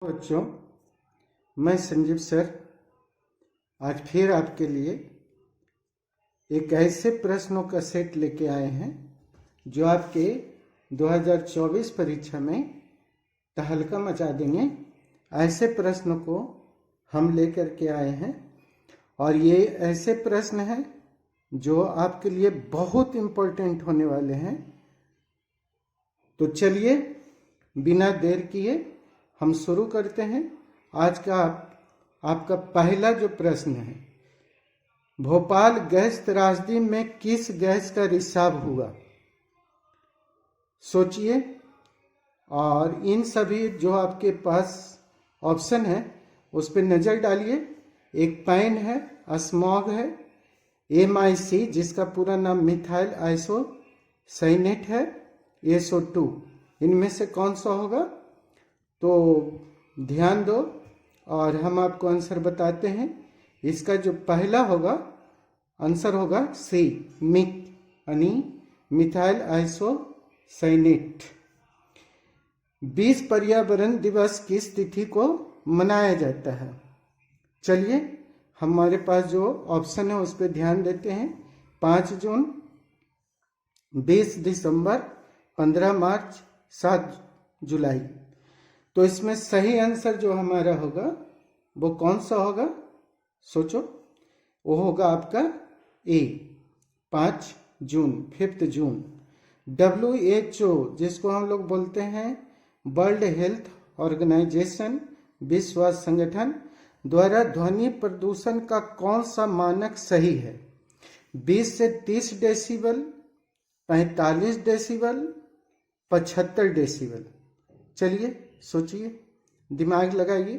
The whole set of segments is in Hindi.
बच्चों, मैं संजीव सर आज फिर आपके लिए एक ऐसे प्रश्नों का सेट लेके आए हैं जो आपके 2024 परीक्षा में तहलका मचा देंगे। ऐसे प्रश्नों को हम लेकर के आए हैं और ये ऐसे प्रश्न हैं जो आपके लिए बहुत इम्पोर्टेंट होने वाले हैं। तो चलिए बिना देर किए हम शुरू करते हैं। आज का आपका पहला जो प्रश्न है, भोपाल गैस त्रासदी में किस गैस का रिसाव हुआ? सोचिए और इन सभी जो आपके पास ऑप्शन है उस पर नज़र डालिए। एक पैन है, स्मॉग है, MIC जिसका पूरा नाम मिथाइल आइसोसाइनेट है, SO2। इनमें से कौन सा होगा? तो ध्यान दो और हम आपको आंसर बताते हैं। इसका जो पहला होगा आंसर होगा C, मिक यानी मिथाइल आइसोसाइनेट। 20 पर्यावरण दिवस किस तिथि को मनाया जाता है? चलिए हमारे पास जो ऑप्शन है उस पर ध्यान देते हैं। 5 जून, 20 दिसंबर, 15 मार्च, 7 जुलाई। तो इसमें सही आंसर जो हमारा होगा वो कौन सा होगा? सोचो, वो होगा आपका A, 5 जून, 5 जून। WHO जिसको हम लोग बोलते हैं वर्ल्ड हेल्थ ऑर्गेनाइजेशन, विश्व स्वास्थ्य संगठन द्वारा ध्वनि प्रदूषण का कौन सा मानक सही है? 20 से 30 डेसिबल, 45 डेसिबल, 75 डेसिबल। चलिए सोचिए, दिमाग लगाइए।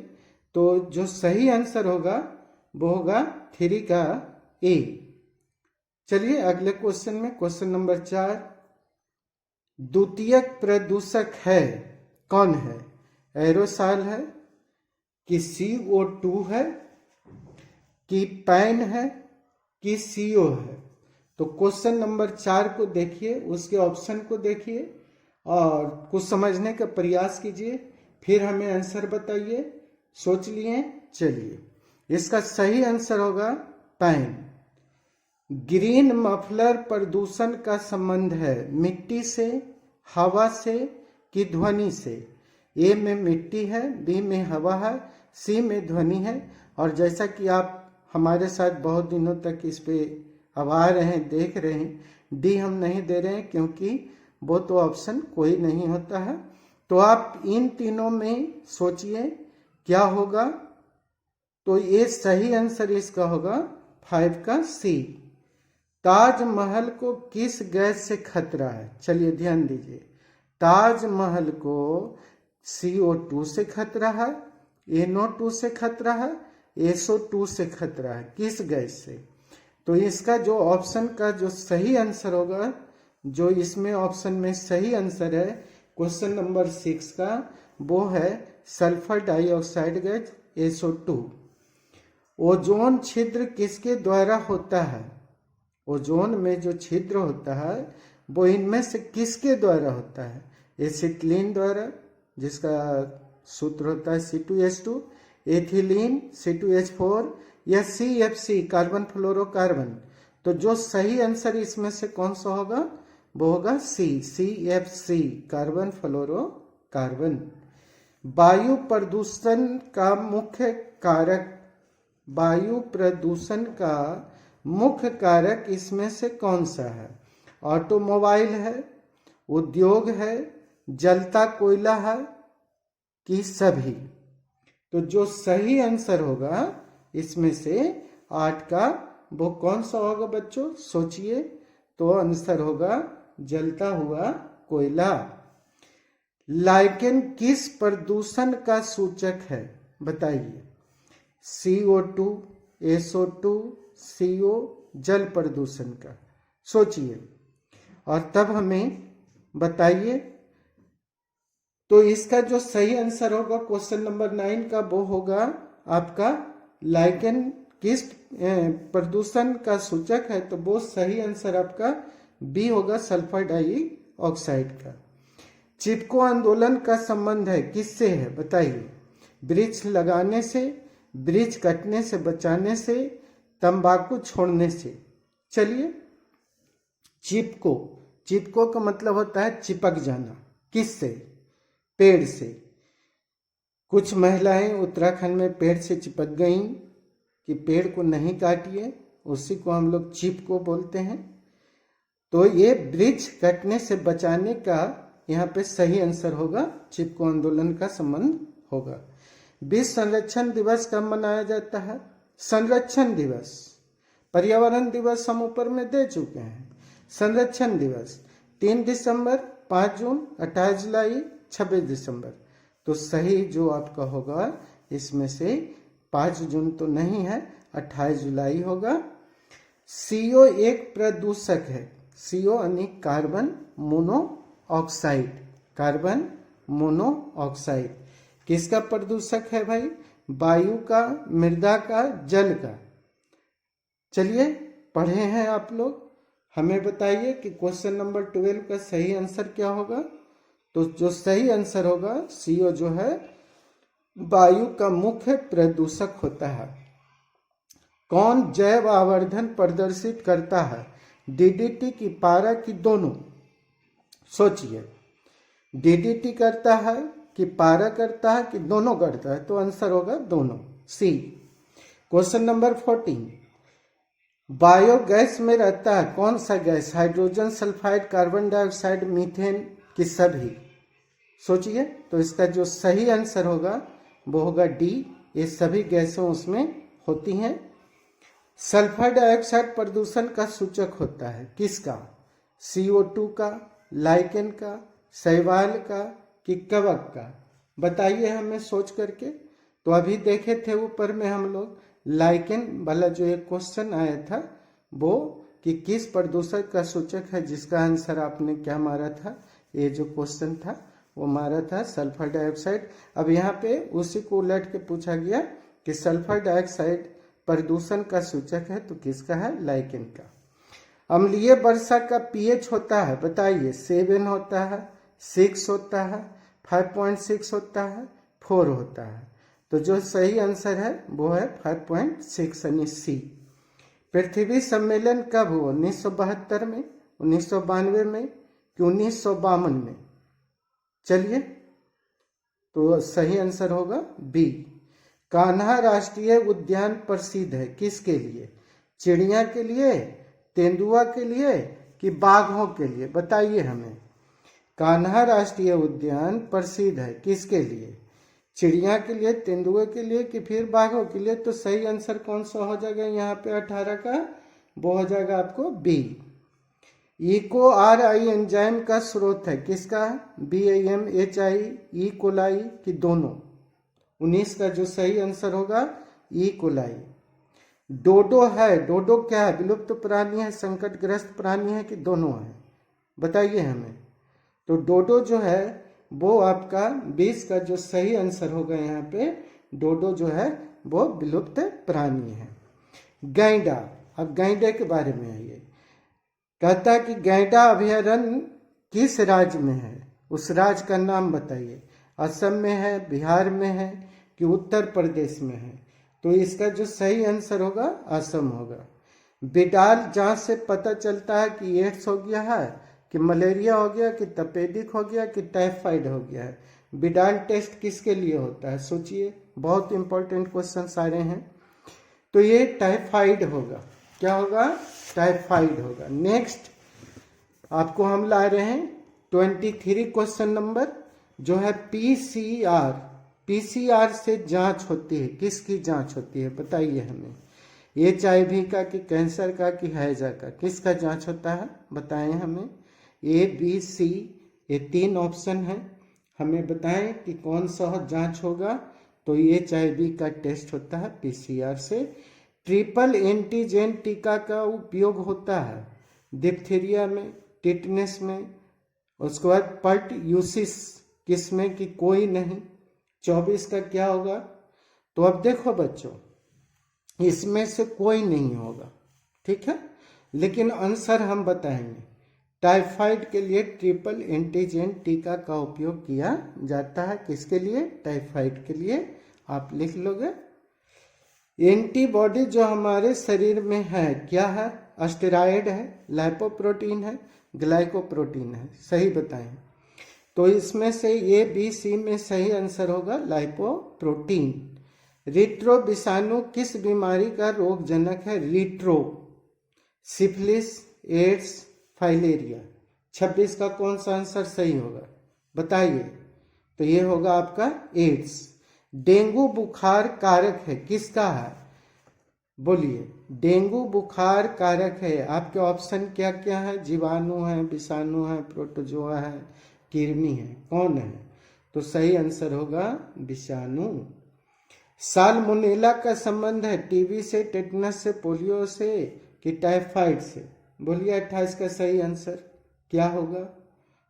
तो जो सही आंसर होगा वो होगा 3 का A। चलिए अगले क्वेश्चन में, क्वेश्चन नंबर 4, द्वितीयक प्रदूषक है कौन है? एरोसॉल है कि CO2 है कि पैन है कि CO है? तो क्वेश्चन नंबर 4 को देखिए, उसके ऑप्शन को देखिए और कुछ समझने का प्रयास कीजिए, फिर हमें आंसर बताइए। सोच लिए? चलिए इसका सही आंसर होगा पैन। ग्रीन मफलर प्रदूषण का संबंध है मिट्टी से, हवा से कि ध्वनि से? A में मिट्टी है, B में हवा है, C में ध्वनि है। और जैसा कि आप हमारे साथ बहुत दिनों तक इस पे अब आ रहे हैं, देख रहे हैं, D हम नहीं दे रहे हैं क्योंकि वो तो ऑप्शन कोई नहीं होता है। तो आप इन तीनों में सोचिए क्या होगा। तो ये सही आंसर इसका होगा 5 का C। ताजमहल को किस गैस से खतरा है? चलिए ध्यान दीजिए, ताजमहल को CO2 से खतरा है, NO2 से खतरा है, SO2 से खतरा है। किस गैस से? तो इसका जो ऑप्शन का जो सही आंसर होगा, जो इसमें ऑप्शन में सही आंसर है क्वेश्चन नंबर 6 का, वो है sulphur dioxide gas, SO2। Ozone छिद्र किसके द्वारा होता है? ओजोन में जो छिद्र होता है वो इनमें से किसके द्वारा होता है? एसिटिलीन द्वारा, जिसका सूत्र होता है C2H2, एथिलीन C2H4, या CFC कार्बन फ्लोरोकार्बन? तो जो सही आंसर इसमें से कौन सा होगा? वो होगा C, CFC कार्बन फ्लोरोकार्बन। वायु प्रदूषण का मुख्य कारक, वायु प्रदूषण का मुख्य कारक इसमें से कौन सा है? ऑटोमोबाइल है, उद्योग है, जलता कोयला है कि सभी? तो जो सही आंसर होगा इसमें से 8 का, वो कौन सा होगा बच्चों? सोचिए। तो आंसर होगा जलता हुआ कोयला। लाइकेन किस प्रदूषण का सूचक है? बताइए। CO2, SO2, CO, जल प्रदूषण का। सोचिए और तब हमें बताइए। तो इसका जो सही आंसर होगा क्वेश्चन नंबर 9 का, वो होगा आपका लाइकेन किस प्रदूषण का सूचक है? तो वो सही आंसर आपका B होगा, सल्फर डाइऑक्साइड का। चिपको आंदोलन का संबंध है किससे है? बताइए। वृक्ष लगाने से, वृक्ष कटने से बचाने से, तंबाकू छोड़ने से। चलिए, चिपको, चिपको का मतलब होता है चिपक जाना। किससे? पेड़ से। कुछ महिलाएं उत्तराखंड में पेड़ से चिपक गईं कि पेड़ को नहीं काटिए, उसी को हम लोग चिपको बोलते हैं। तो ये वृक्ष कटने से बचाने का यहाँ पे सही आंसर होगा, चिपको आंदोलन का संबंध होगा। विश्व संरक्षण दिवस कब मनाया जाता है? संरक्षण दिवस, पर्यावरण दिवस हम ऊपर में दे चुके हैं। संरक्षण दिवस 3 दिसंबर, 5 जून, 28 जुलाई, 26 दिसंबर। तो सही जो आपका होगा इसमें से 5 जून तो नहीं है, 28 जुलाई होगा। CO एक प्रदूषक है। CO यानी कार्बन मोनोऑक्साइड, कार्बन मोनोऑक्साइड किसका प्रदूषक है भाई? वायु का, मृदा का, जल का। चलिए, पढ़े हैं आप लोग, हमें बताइए कि क्वेश्चन नंबर 12 का सही आंसर क्या होगा। तो जो सही आंसर होगा, CO जो है वायु का मुख्य प्रदूषक होता है। कौन जैव आवर्धन प्रदर्शित करता है? DDT की, पारा की, दोनों? सोचिए, DDT करता है कि पारा करता है कि दोनों करता है? तो आंसर होगा दोनों, C। क्वेश्चन नंबर 14, बायोगैस में रहता है कौन सा gas? Hydrogen sulphide, carbon dioxide, methane की सभी? सोचिए, तो इसका जो सही आंसर होगा वो होगा D, ये सभी गैसें उसमें होती हैं। सल्फर डाइऑक्साइड प्रदूषण का सूचक होता है किसका? CO2 का, लाइकेन का, शैवाल का कि कवक का? बताइए हमें सोच करके। तो अभी देखे थे ऊपर में हम लोग लाइकेन वाला जो एक क्वेश्चन आया था वो कि किस प्रदूषक का सूचक है, जिसका आंसर आपने क्या मारा था? ये जो क्वेश्चन था वो मारा था सल्फर डाइऑक्साइड। अब यहाँ पे उसी को उलट के पूछा गया कि सल्फर डाइऑक्साइड प्रदूषण का सूचक है तो किसका है? लाइकेन का। अम्लीय वर्षा का pH होता है, बताइए। 7 होता है, 6 होता है, 5.6 होता है, 4 होता है? तो जो सही आंसर है वो है 5.6 यानी C। पृथ्वी सम्मेलन कब हुआ? 1972 में, 1992 में कि 1952 में? चलिए, तो सही आंसर होगा B। कान्हा राष्ट्रीय उद्यान प्रसिद्ध है किसके लिए? चिड़िया के लिए, तेंदुआ के लिए कि बाघों के लिए? बताइए हमें। कान्हा राष्ट्रीय उद्यान प्रसिद्ध है किसके लिए? चिड़िया के लिए, तेंदुए के लिए कि फिर बाघों के लिए? तो सही आंसर कौन सा हो जाएगा यहाँ पे 18 का? वो हो जाएगा आपको B। EcoRI एंजाइम का स्रोत है किसका? BAMHI, E. coli कि दोनों? 19 का जो सही आंसर होगा E. coli। डोडो है, डोडो क्या है? विलुप्त प्राणी है, संकटग्रस्त प्राणी है कि दोनों है? बताइए हमें। तो डोडो जो है वो आपका 20 का जो सही आंसर होगा यहाँ पे, डोडो जो है वो विलुप्त प्राणी है। गैंडा, अब गैंडे के बारे में आइए। कहता है कि गैंडा अभयारण्य किस राज्य में है? उस राज्य का नाम बताइए। असम में है, बिहार में है कि उत्तर प्रदेश में है? तो इसका जो सही आंसर होगा असम होगा। बिडाल जांच से पता चलता है कि एड्स हो गया है कि मलेरिया हो गया कि तपेदिक हो गया कि टाइफाइड हो गया है? बिडाल टेस्ट किसके लिए होता है? सोचिए, बहुत इंपॉर्टेंट क्वेश्चन सारे हैं। तो ये टाइफाइड होगा। क्या होगा? टाइफाइड होगा। नेक्स्ट आपको हम ला रहे हैं 23 क्वेश्चन नंबर, जो है PCR। PCR से जांच होती है, किसकी जांच होती है? बताइए हमें। HIV का कि कैंसर का कि हैजा का? किसका जांच होता है? बताएं हमें। A, B, C, ये 3 ऑप्शन है, हमें बताएं कि कौन सा जांच होगा। तो HIV का टेस्ट होता है PCR से। ट्रिपल एंटीजन टीका का उपयोग होता है डिप्थीरिया में, टिटनेस में, उसके बाद पर्ट्यूसिस किस में कि कोई नहीं? 24 का क्या होगा? तो अब देखो बच्चों, इसमें से कोई नहीं होगा, ठीक है, लेकिन आंसर हम बताएंगे। टाइफाइड के लिए ट्रिपल एंटीजन टीका का उपयोग किया जाता है। किसके लिए? टाइफाइड के लिए। आप लिख लोगे। एंटीबॉडी जो हमारे शरीर में है क्या है? स्टेरॉइड है, लाइपोप्रोटीन है, ग्लाइकोप्रोटीन है। सही बताएं। तो इसमें से ए बी सी में सही आंसर होगा लाइपोप्रोटीन। रिट्रो विषाणु किस बीमारी का रोग जनक है? Retro, syphilis, ads, filaria. 26 का कौन सा आंसर सही होगा बताइए? तो ये होगा आपका एड्स। डेंगू बुखार कारक है किसका है? बोलिए। डेंगू बुखार कारक है, आपके ऑप्शन क्या क्या है? जीवाणु है, विषाणु है, प्रोटोजोआ है, कृमि है, कौन है? तो सही आंसर होगा विषाणु। साल्मोनेला का संबंध है टीबी से, टेटनस से, पोलियो से कि टाइफाइड से? बोलिए 28 का सही आंसर क्या होगा?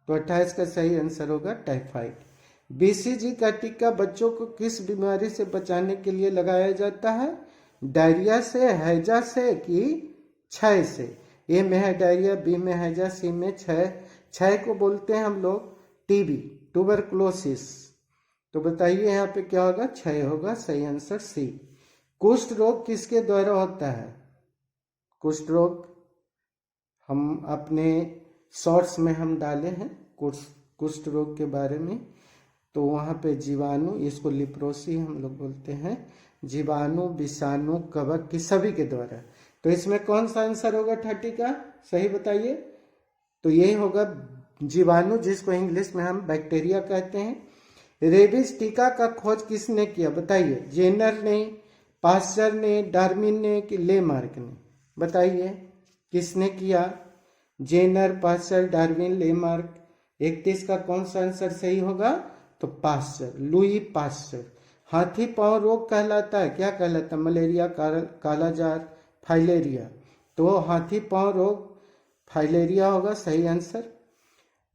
तो 28 का सही आंसर होगा टाइफाइड। बीसीजी का टीका बच्चों को किस बीमारी से बचाने के लिए लगाया जाता है? डायरिया से, हैजा से कि क्षय से? ए में है डायरिया, बी में हैजा, सी में क्षय। क्षय को बोलते हैं हम लोग टीबी, ट्यूबरकुलोसिस। तो बताइए यहाँ पे क्या होगा? क्षय होगा। सही आंसर सी। कुष्ठ रोग किसके द्वारा होता है? कुष्ठ रोग हम अपने शॉर्ट्स में हम डाले हैं कुष्ठ रोग के बारे में। तो वहाँ पे जीवाणु, इसको लिप्रोसी हम लोग बोलते हैं, जीवाणु, विषाणु, कवक की सभी के द्वारा। तो इसमें कौन सा आंसर होगा 30 का? सही बताइए। तो यही होगा जीवाणु, जिसको इंग्लिश में हम बैक्टीरिया कहते हैं। रेबीज टीका का खोज किसने किया बताइए? जेनर ने, पास्चर ने, डार्विन ने कि लेमार्क ने? बताइए किसने किया? Jenner, pasture, Darwin, Lamarck. 31 का कौन सा आंसर सही होगा? तो पास्चर, लुई पास्चर। हाथी पांव रोग कहलाता है क्या कहलाता है? मलेरिया, कालाजार, फाइलेरिया। तो हाथी पांव रोग फाइलेरिया होगा सही आंसर।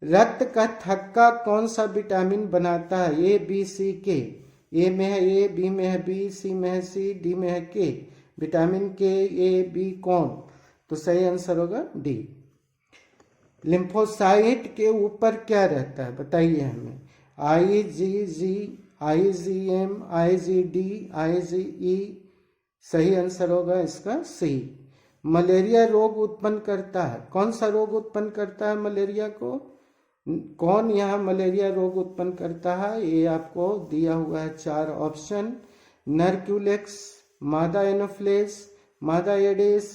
रक्त का थक्का कौन सा विटामिन बनाता है? ए बी सी के? ए में है ए, बी में है बी, सी में है सी, डी में है के। विटामिन के, ए, बी कौन? तो सही आंसर होगा डी। लिम्फोसाइट के ऊपर क्या रहता है बताइए हमें? IgG, IgM, IgD, IgE। सही आंसर होगा इसका सी। मलेरिया रोग उत्पन्न करता है, कौन सा रोग उत्पन्न करता है मलेरिया को? कौन यहाँ मलेरिया रोग उत्पन्न करता है? ये आपको दिया हुआ है 4 ऑप्शन। नर्क्यूलेक्स, मादा एनोफ्लेस, मादा एडिस।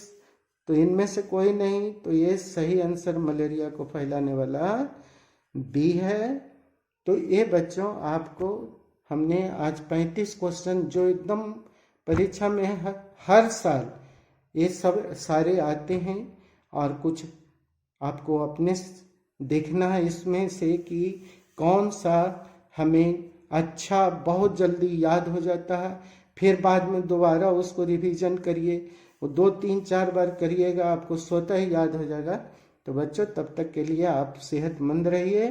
तो इनमें से कोई नहीं। तो ये सही आंसर मलेरिया को फैलाने वाला बी है। तो ये बच्चों आपको हमने आज 35 क्वेश्चन जो एकदम परीक्षा में हर साल ये सब सारे आते हैं, और कुछ आपको अपने देखना है इसमें से कि कौन सा हमें अच्छा बहुत जल्दी याद हो जाता है। फिर बाद में दोबारा उसको रिवीजन करिए, वो 2, 3, 4 बार करिएगा, आपको स्वतः ही याद हो जाएगा। तो बच्चों तब तक के लिए आप सेहतमंद रहिए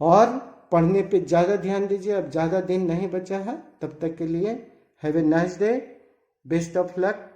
और पढ़ने पे ज़्यादा ध्यान दीजिए। अब ज़्यादा दिन नहीं बचा है, तब तक के लिए have a nice day, best of luck.